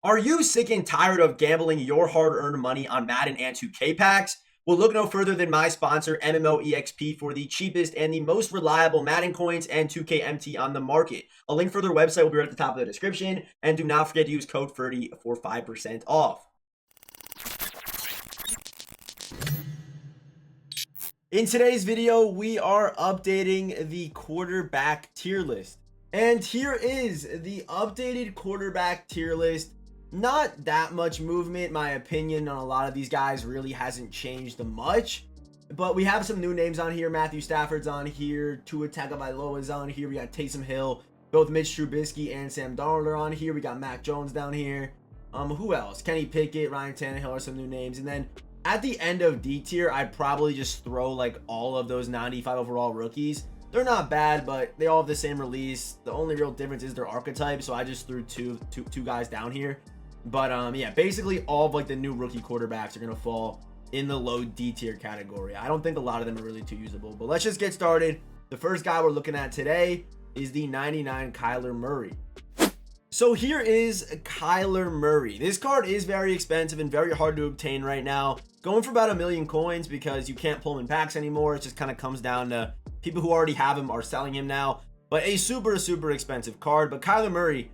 Are you sick and tired of gambling your hard-earned money on Madden and 2K packs? Well, look no further than my sponsor, MMOEXP, for the cheapest and the most reliable Madden coins and 2K MT on the market. A link for their website will be right at the top of the description. And do not forget to use code 30 for 5% off. In today's video, we are updating the quarterback tier list. And here is the updated quarterback tier list. Not that much movement. My opinion on a lot of these guys really hasn't changed much. But we have some new names on here. Matthew Stafford's on here. Tua Tagovailoa's on here. We got Taysom Hill. Both Mitch Trubisky and Sam Darnold are on here. We got Mac Jones down here. Who else? Kenny Pickett, Ryan Tannehill are some new names. And then at the end of D tier, I'd probably just throw like all of those 95 overall rookies. They're not bad, but they all have the same release. The only real difference is their archetype. So I just threw two guys down here. But yeah, basically all of like the new rookie quarterbacks are gonna fall in the low D tier category. I don't think a lot of them are really too usable, but let's just get started. The first guy we're looking at today is the 99 Kyler Murray. So here is Kyler Murray. This card is very expensive and very hard to obtain right now. Going for about 1 million coins because you can't pull him in packs anymore. It just kind of comes down to people who already have him are selling him now. But a super expensive card. But Kyler Murray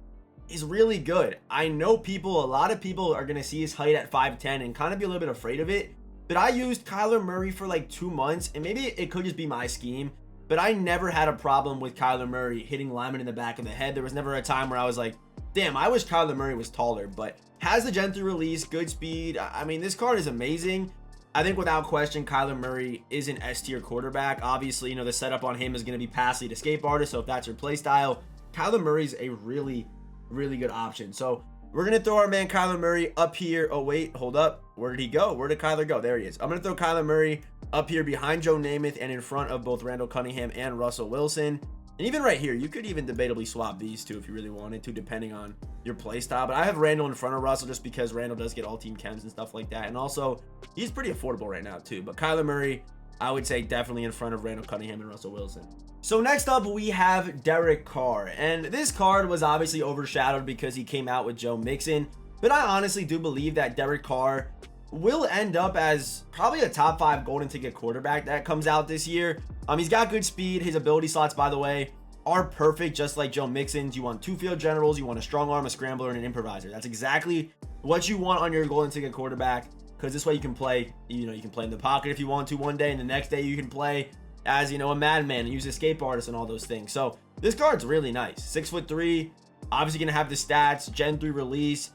is really good. I know a lot of people are going to see his height at 5'10 and kind of be a little bit afraid of it. But I used Kyler Murray for like 2 months, and maybe it could just be my scheme, but I never had a problem with Kyler Murray hitting linemen in the back of the head. There was never a time where I was like, damn, I wish Kyler Murray was taller. But has the Gen 3 release, good speed. I mean, this card is amazing. I think without question, Kyler Murray is an S tier quarterback. Obviously, the setup on him is going to be pass lead escape artist, so if that's your play style, Kyler Murray's a really good option. So we're gonna throw our man Kyler Murray up here. Oh wait, hold up, where did he go? Where did Kyler go? There he is. I'm gonna throw Kyler Murray up here behind Joe Namath and in front of both Randall Cunningham and Russell Wilson. And even right here, you could even debatably swap these two if you really wanted to, depending on your play style. But I have Randall in front of Russell just because Randall does get all team chems and stuff like that, and also he's pretty affordable right now too. But Kyler Murray, I would say definitely in front of Randall Cunningham and Russell Wilson. So next up, we have Derek Carr. And this card was obviously overshadowed because he came out with Joe Mixon. But I honestly do believe that Derek Carr will end up as probably a top 5 golden ticket quarterback that comes out this year. He's got good speed. His ability slots, by the way, are perfect, just like Joe Mixon's. You want 2 field generals, you want a strong arm, a scrambler, and an improviser. That's exactly what you want on your golden ticket quarterback, because this way you can play, you can play in the pocket if you want to one day, and the next day you can play as, a madman and use escape artist and all those things. So this card's really nice. 6'3", obviously gonna have the stats, Gen 3 release.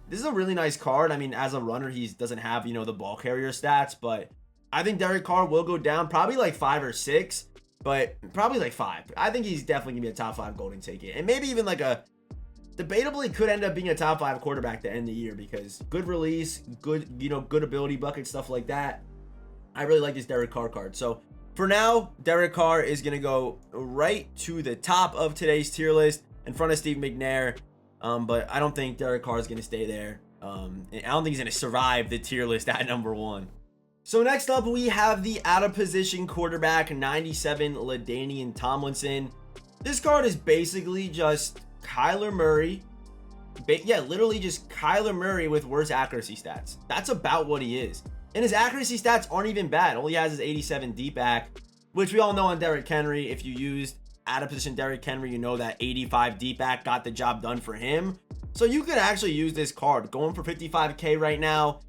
This is a really nice card. I mean, as a runner, he doesn't have, the ball carrier stats, but I think Derek Carr will go down probably like 5 or 6, but probably like 5. I think he's definitely gonna be a top 5 golden ticket, and maybe even like debatably could end up being a top 5 quarterback to end the year, because good release, good, good ability bucket, stuff like that. I really like this Derek Carr card. So for now, Derek Carr is going to go right to the top of today's tier list in front of Steve McNair. But I don't think Derek Carr is going to stay there. I don't think he's going to survive the tier list at number 1. So next up, we have the out of position quarterback, 97 LaDainian Tomlinson. This card is basically just Kyler Murray. Literally just Kyler Murray with worse accuracy stats. That's about what he is. And his accuracy stats aren't even bad. All he has is 87 deep back, which we all know on Derrick Henry. If you used out of position Derrick Henry, you know that 85 deep back got the job done for him. So you could actually use this card. Going for 55K right now.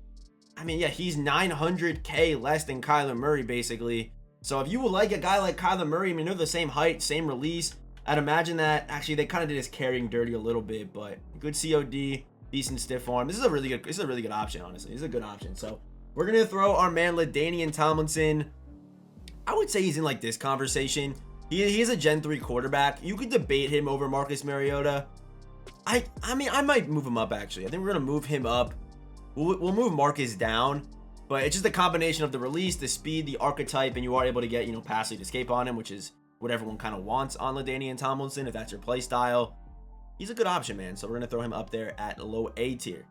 I mean, yeah, he's 900K less than Kyler Murray, basically. So if you would like a guy like Kyler Murray, I mean, they're the same height, same release. I'd imagine that actually they kind of did his carrying dirty a little bit, but good COD, decent stiff arm. This is a really good option, honestly. This is a good option. So we're going to throw our man LaDainian Tomlinson. I would say he's in like this conversation. He is a Gen 3 quarterback. You could debate him over Marcus Mariota. I mean, I might move him up, actually. I think we're going to move him up. We'll move Marcus down. But it's just a combination of the release, the speed, the archetype, and you are able to get, pass lead escape on him, which is what everyone kind of wants on LaDainian Tomlinson, if that's your play style. He's a good option, man. So we're going to throw him up there at low A tier.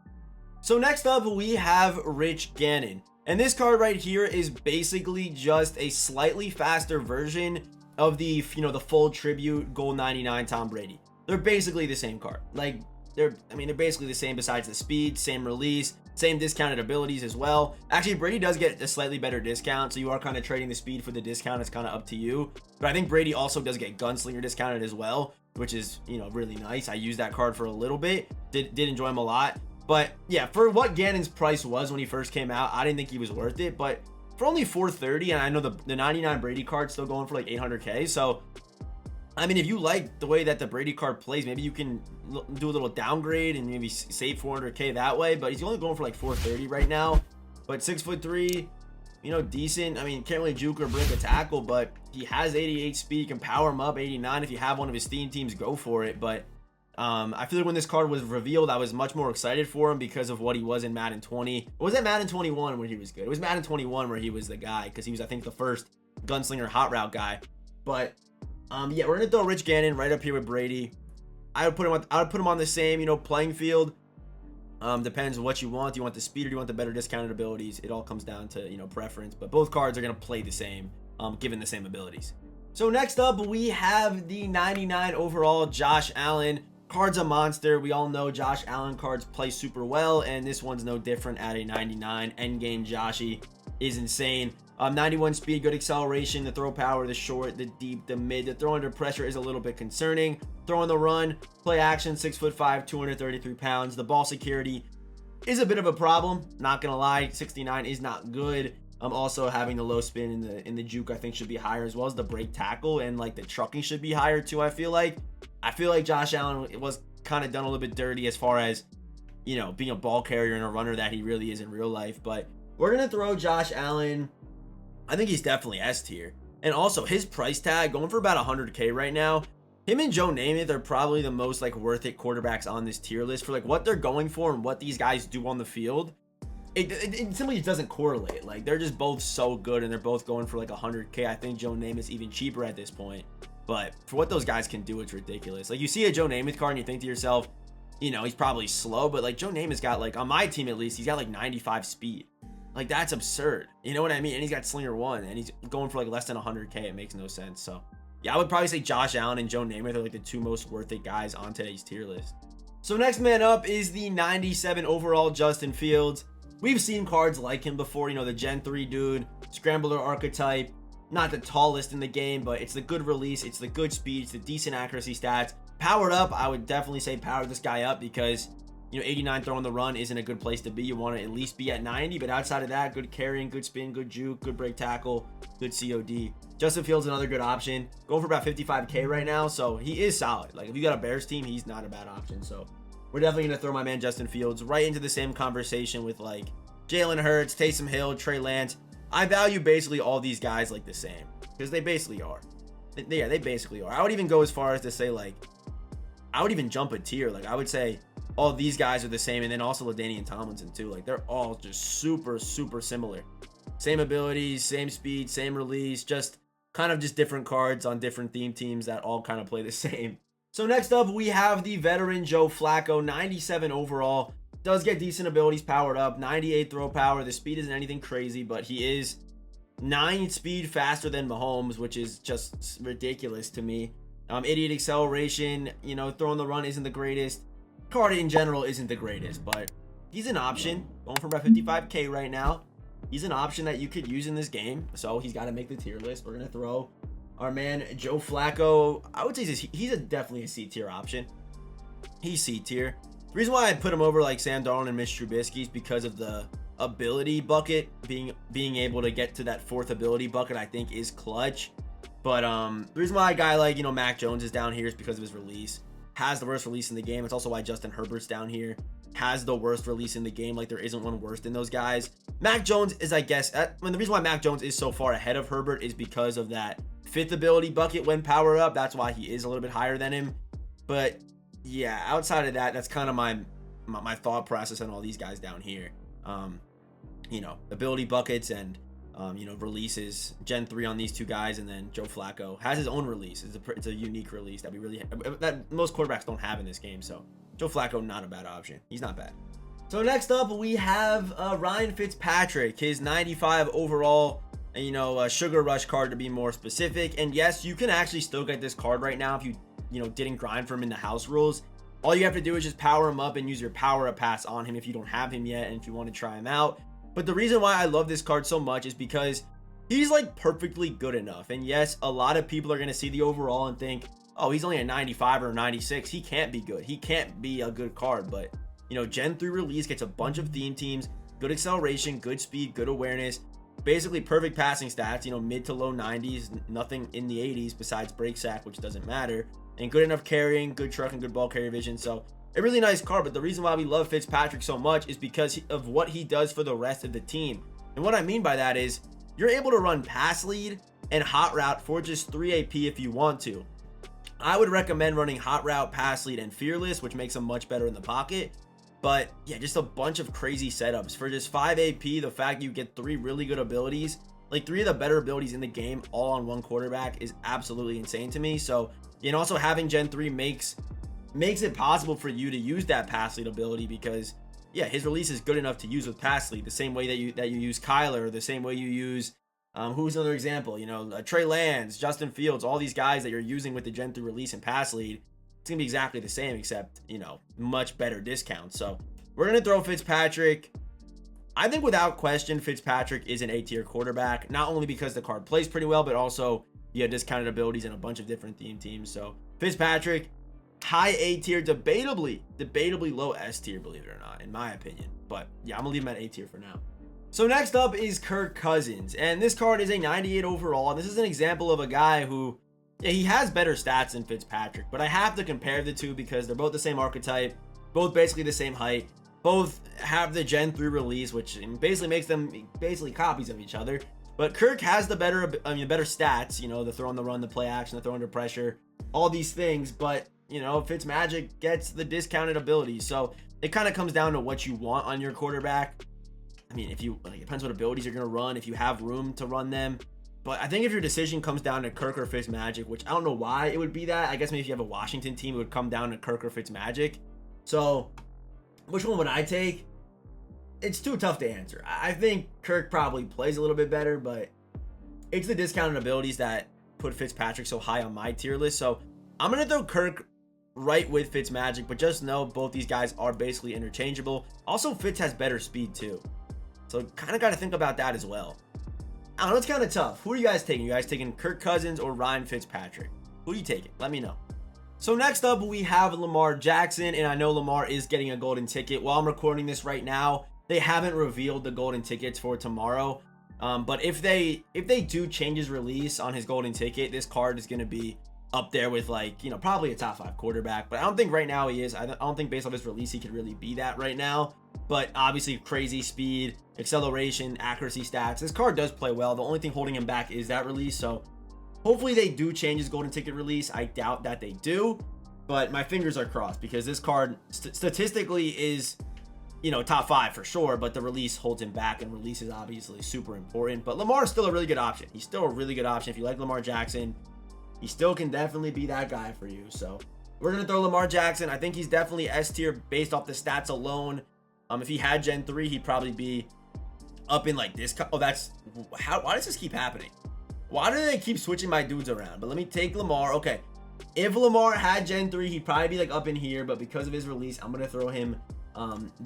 So next up, we have Rich Gannon. And this card right here is basically just a slightly faster version of the, the full tribute gold 99 Tom Brady. They're basically the same card. Like, I mean, they're basically the same besides the speed, same release, same discounted abilities as well. Actually, Brady does get a slightly better discount, so you are kind of trading the speed for the discount. It's kind of up to you. But I think Brady also does get Gunslinger discounted as well, which is, you know, really nice. I used that card for a little bit. Did enjoy him a lot. But yeah, for what Gannon's price was when he first came out, I didn't think he was worth it. But for only 430, and I know the 99 Brady card's still going for like 800k. So I mean, if you like the way that the Brady card plays, maybe you can do a little downgrade and maybe save 400k that way. But he's only going for like 430 right now. But 6'3", you know, decent. I mean, can't really juke or break a tackle, but he has 88 speed. You can power him up. 89. If you have one of his theme teams, go for it. But I feel like when this card was revealed, I was much more excited for him because of what he was in Madden 20. Or was that Madden 21 when he was good? It was Madden 21 where he was the guy, because he was, I think, the first gunslinger hot route guy. But yeah, we're gonna throw Rich Gannon right up here with Brady. I would put him on the same, you know, playing field. Depends on what you want. Do you want the speed or do you want the better discounted abilities? It all comes down to, you know, preference. But both cards are gonna play the same, given the same abilities. So next up, we have the 99 overall Josh Allen. Card's a monster. We all know Josh Allen cards play super well, and this one's no different at a 99. Endgame Joshy is insane. 91 speed, good acceleration, the throw power, the short, the deep, the mid. The throw under pressure is a little bit concerning. Throw on the run, play action, 6'5", 233 pounds. The ball security is a bit of a problem, not gonna lie. 69 is not good. Also having the low spin in the juke, I think, should be higher, as well as the break tackle, and like the trucking should be higher too. I feel like Josh Allen was kind of done a little bit dirty as far as, you know, being a ball carrier and a runner that he really is in real life. But we're gonna throw Josh Allen. I think he's definitely S tier. And also his price tag going for about 100k right now. Him and Joe Namath are probably the most like worth it quarterbacks on this tier list for like what they're going for and what these guys do on the field. It simply just doesn't correlate. Like, they're just both so good, and they're both going for like 100k. I think Joe Namath's even cheaper at this point. But for what those guys can do, it's ridiculous. Like, you see a Joe Namath card and you think to yourself, you know, he's probably slow, but like Joe Namath's got, like, on my team at least, he's got like 95 speed. Like, that's absurd. You know what I mean? And he's got Slinger 1, and he's going for like less than 100k. It makes no sense. So yeah, I would probably say Josh Allen and Joe Namath are like the two most worth it guys on today's tier list. So next man up is the 97 overall Justin Fields. We've seen cards like him before, you know, the Gen 3 dude, Scrambler archetype, not the tallest in the game, but it's the good release, it's the good speed, it's the decent accuracy stats. Powered up, I would definitely say power this guy up because, you know, 89 throwing the run isn't a good place to be. You want to at least be at 90, but outside of that, good carrying, good spin, good juke, good break tackle, good COD. Justin Fields another good option. Going for about 55k right now, so he is solid. Like, if you got a Bears team, he's not a bad option, so we're definitely going to throw my man Justin Fields right into the same conversation with like Jalen Hurts, Taysom Hill, Trey Lance. I value basically all these guys like the same because they basically are. Yeah, they basically are. I would even go as far as to say, like, I would even jump a tier. Like, I would say all these guys are the same, and then also LaDainian Tomlinson too. Like, they're all just super, super similar. Same abilities, same speed, same release, just kind of just different cards on different theme teams that all kind of play the same. So next up, we have the veteran Joe Flacco, 97 overall. Does get decent abilities powered up, 98 throw power. The speed isn't anything crazy, but he is 9 speed faster than Mahomes, which is just ridiculous to me. 88 acceleration, you know, throwing the run isn't the greatest. Card in general isn't the greatest, but he's an option. Going for about 55k right now. He's an option that you could use in this game, so he's got to make the tier list. We're going to throw our man Joe Flacco. I would say he's definitely a C tier option. He's C tier. The reason why I put him over like Sam Darnold and Mitch Trubisky is because of the ability bucket. Being able to get to that 4th ability bucket, I think, is clutch. But the reason why a guy like, you know, Mac Jones is down here is because of his release. Has the worst release in the game. It's also why Justin Herbert's down here. Has the worst release in the game. Like, there isn't one worse than those guys. Mac Jones is, I guess, the reason why Mac Jones is so far ahead of Herbert is because of that 5th ability bucket when power up. That's why he is a little bit higher than him. But yeah, outside of that, that's kind of my thought process on all these guys down here. You know, ability buckets and you know, releases. Gen 3 on these two guys, and then Joe Flacco has his own release. It's a unique release that most quarterbacks don't have in this game. So Joe Flacco, not a bad option. He's not bad. So next up, we have Ryan Fitzpatrick, his 95 overall, you know, Sugar Rush card to be more specific. And yes, you can actually still get this card right now if you know, didn't grind for him in the house rules. All you have to do is just power him up and use your power up pass on him if you don't have him yet and if you want to try him out. But the reason why I love this card so much is because he's like perfectly good enough. And yes, a lot of people are going to see the overall and think, oh, he's only a 95 or a 96. He can't be good. He can't be a good card. But, you know, Gen 3 release gets a bunch of theme teams, good acceleration, good speed, good awareness, basically perfect passing stats, you know, mid to low 90s, nothing in the 80s besides break sack, which doesn't matter, and good enough carrying, good truck, and good ball carrier vision. So a really nice card. But the reason why we love Fitzpatrick so much is because of what he does for the rest of the team. And what I mean by that is you're able to run pass lead and hot route for just 3 AP if you want to. I would recommend running hot route, pass lead, and fearless, which makes him much better in the pocket. But yeah, just a bunch of crazy setups for just 5 AP. The fact you get 3 really good abilities, like 3 of the better abilities in the game, all on one quarterback, is absolutely insane to me. So, and also having Gen 3 makes it possible for you to use that pass lead ability, because yeah, his release is good enough to use with pass lead, the same way that you use Kyler, the same way you use who's another example, you know, Trey Lance, Justin Fields, all these guys that you're using with the Gen 3 release and pass lead. It's gonna be exactly the same, except, you know, much better discounts. So we're gonna throw Fitzpatrick. I think without question Fitzpatrick is an A tier quarterback, not only because the card plays pretty well, but also you have discounted abilities in a bunch of different theme teams. So Fitzpatrick, high A tier, debatably low S tier, believe it or not, in my opinion. But yeah, I'm gonna leave him at A tier for now. So next up is Kirk Cousins, and this card is a 98 overall. And this is an example of a guy who, yeah, he has better stats than Fitzpatrick, but I have to compare the two because they're both the same archetype, both basically the same height, both have the Gen 3 release, which basically makes them basically copies of each other. But Kirk has the better stats, you know, the throw on the run, the play action, the throw under pressure, all these things. But, you know, Fitzmagic gets the discounted abilities. So it kind of comes down to what you want on your quarterback. I mean, if you, like, it depends what abilities you're going to run, if you have room to run them. But I think if your decision comes down to Kirk or Fitzmagic, which I don't know why it would be that. I guess maybe if you have a Washington team, it would come down to Kirk or Fitzmagic. So which one would I take? It's too tough to answer. I think Kirk probably plays a little bit better, but it's the discounted abilities that put Fitzpatrick so high on my tier list. So I'm going to throw Kirk right with Fitzmagic, but just know both these guys are basically interchangeable. Also, Fitz has better speed too. So kind of got to think about that as well. I don't know, it's kind of tough. Who are you guys taking? You guys taking Kirk Cousins or Ryan Fitzpatrick? Who do you take? Let me know. So next up, we have Lamar Jackson, and I know Lamar is getting a golden ticket. While I'm recording this right now, they haven't revealed the golden tickets for tomorrow. But if they do change his release on his golden ticket, this card is going to be up there with, like, you know, probably a top 5 quarterback. But I don't think right now he is. I don't think based on his release he could really be that right now. But obviously crazy speed, acceleration, accuracy stats. This card does play well. The only thing holding him back is that release. So hopefully they do change his golden ticket release. I doubt that they do, but my fingers are crossed because this card statistically is, you know, top 5 for sure, but the release holds him back, and release is obviously super important. But Lamar is still a really good option. He's still a really good option. If you like Lamar Jackson, he still can definitely be that guy for you. So we're going to throw Lamar Jackson. I think he's definitely S tier based off the stats alone. If he had Gen 3, he'd probably be up in like this. Oh, that's how. Why does this keep happening? Why do they keep switching my dudes around? But let me take Lamar. Okay, if Lamar had Gen 3, he'd probably be like up in here. But because of his release, I'm gonna throw him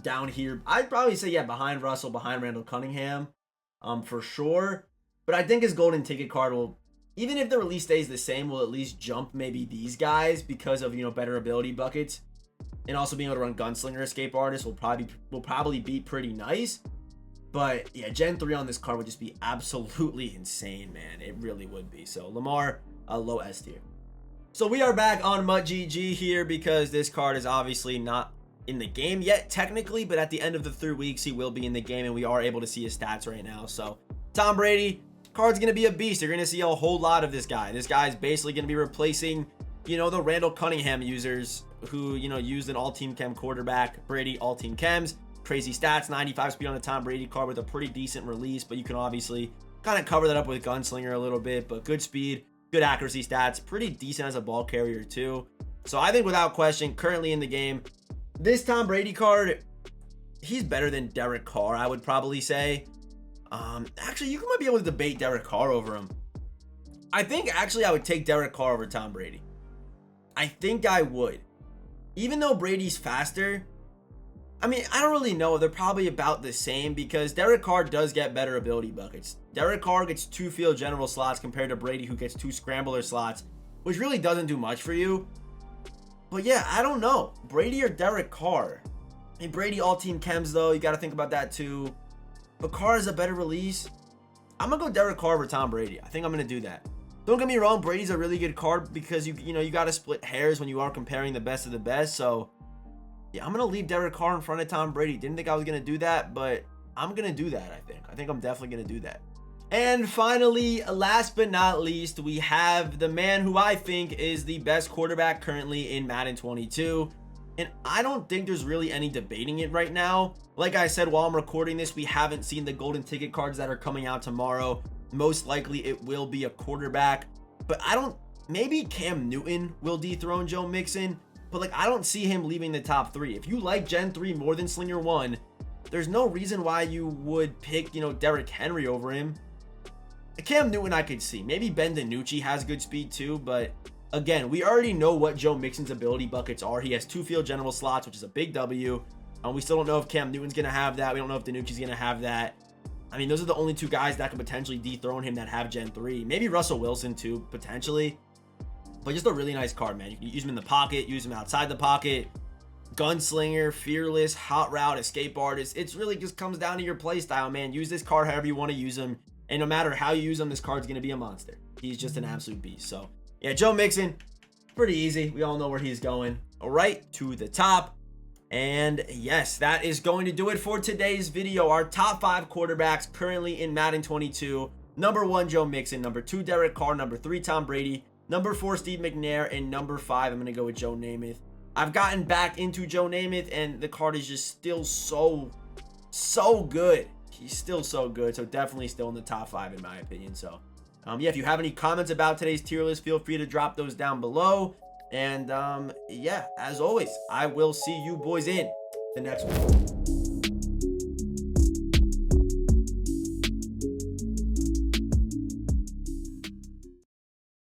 down here. I'd probably say, yeah, behind Russell, behind Randall Cunningham, for sure. But I think his golden ticket card will, even if the release stays the same, will at least jump maybe these guys because of, you know, better ability buckets. And also being able to run Gunslinger Escape Artist will probably be pretty nice. But yeah, Gen 3 on this card would just be absolutely insane, man. It really would be. So Lamar, low S tier. So we are back on MUT.GG here because this card is obviously not in the game yet technically, but at the end of the 3 weeks he will be in the game, and we are able to see his stats right now. So Tom Brady, card's gonna be a beast. You're gonna see a whole lot of this guy. This guy is basically gonna be replacing, you know, the Randall Cunningham users who, you know, used an all-team chem quarterback. Brady all-team chems, crazy stats, 95 speed on the Tom Brady card with a pretty decent release, but you can obviously kind of cover that up with Gunslinger a little bit. But good speed, good accuracy stats, pretty decent as a ball carrier too. So I think without question, currently in the game, this Tom Brady card, he's better than Derek Carr, I would probably say. Actually, you might be able to debate Derek Carr over him. I think actually I would take Derek Carr over Tom Brady. I think I would. even though Brady's faster, I mean, I don't really know. They're probably about the same because Derek Carr does get better ability buckets. Derek Carr gets 2 field general slots compared to Brady, who gets 2 scrambler slots, which really doesn't do much for you. But yeah, I don't know. Brady or Derek Carr? I mean, Brady all-team chems, though. You got to think about that, too. But Carr is a better release. I'm going to go Derek Carr over Tom Brady. I think I'm going to do that. Don't get me wrong. Brady's a really good card because, you got to split hairs when you are comparing the best of the best. So, yeah, I'm going to leave Derek Carr in front of Tom Brady. Didn't think I was going to do that, but I'm going to do that, I think. I think I'm definitely going to do that. And finally, last but not least, we have the man who I think is the best quarterback currently in Madden 22. And I don't think there's really any debating it right now. Like I said, while I'm recording this, we haven't seen the golden ticket cards that are coming out tomorrow. Most likely it will be a quarterback, but maybe Cam Newton will dethrone Joe Mixon, but like, I don't see him leaving the top 3. If you like Gen 3 more than Slinger 1, there's no reason why you would pick, Derrick Henry over him. Cam Newton I could see. Maybe Ben DiNucci has good speed too, but again, we already know what Joe Mixon's ability buckets are. He has 2 field general slots, which is a big W. We still don't know if Cam Newton's going to have that. We don't know if DiNucci's going to have that. I mean, those are the only 2 guys that could potentially dethrone him that have Gen 3. Maybe Russell Wilson too, potentially. But just a really nice card, man. You can use him in the pocket, use him outside the pocket. Gunslinger, fearless, hot route, escape artist. It's really just comes down to your play style, man. Use this card however you want to use him. And no matter how you use him, this card's going to be a monster. He's just an absolute beast. So, yeah, Joe Mixon, pretty easy. We all know where he's going. All right, to the top. And yes, that is going to do it for today's video. Our top 5 quarterbacks currently in Madden 22. Number 1, Joe Mixon. Number 2, Derek Carr. Number 3, Tom Brady. Number 4, Steve McNair. And number 5, I'm going to go with Joe Namath. I've gotten back into Joe Namath, and the card is just still so good. He's still so good. So definitely still in the top 5 in my opinion. So yeah, if you have any comments about today's tier list, feel free to drop those down below. And yeah, as always, I will see you boys in the next one.